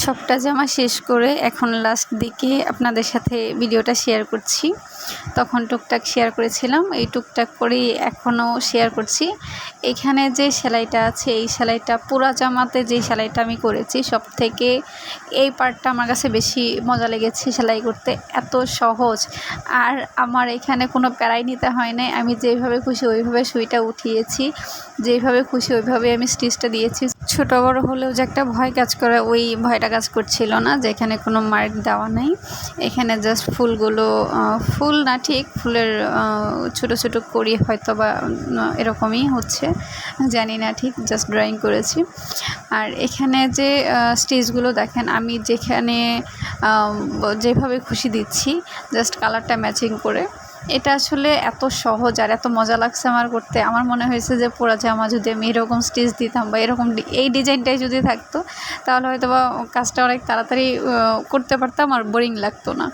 সবটা জামা শেষ করে এখন লাস্ট দিকে আপনাদের সাথে ভিডিওটা শেয়ার করছি। তখন টুকটাক শেয়ার করেছিলাম, এই টুকটাক করেই এখনও শেয়ার করছি। এখানে যে সেলাইটা আছে, এই সেলাইটা পুরা জামাতে যে সেলাইটা আমি করেছি, সব থেকে এই পার্টটা আমার কাছে বেশি মজা লেগেছে সেলাই করতে। এত সহজ, আর আমার এখানে কোনো প্যারাই নিতে হয় নাই। আমি যেইভাবে খুশি ওইভাবে সুইটা উঠিয়েছি, যেইভাবে খুশি ওইভাবে আমি স্টিচটা দিয়েছি। ছোট বড় হলেও যে একটা ভয় কাজ করে, ওই ভয়টা কাজ করছিল না, যে এখানে কোনো মার্ক দেওয়া নাই। এখানে জাস্ট ফুলগুলো, ফুল না ঠিক, ফুলের ছোট ছোট করি হয়তো বা এরকমই হচ্ছে, জানি না ঠিক, জাস্ট ড্রয়িং করেছি। আর এখানে যে স্টিচগুলো দেখেন, আমি যেখানে যেভাবে খুশি দিচ্ছি, জাস্ট কালারটা ম্যাচিং করে। এটা আসলে এত সহজ আর এত মজা লাগছে আমার করতে। আমার মনে হয়েছে যে পুরা জামা যদি আমি এরকম স্টিচ দিতাম বা এরকম এই ডিজাইনটাই যদি থাকতো, তাহলে হয়তো বা কাজটা অনেক তাড়াতাড়ি করতে পারতাম আর বোরিং লাগতো না।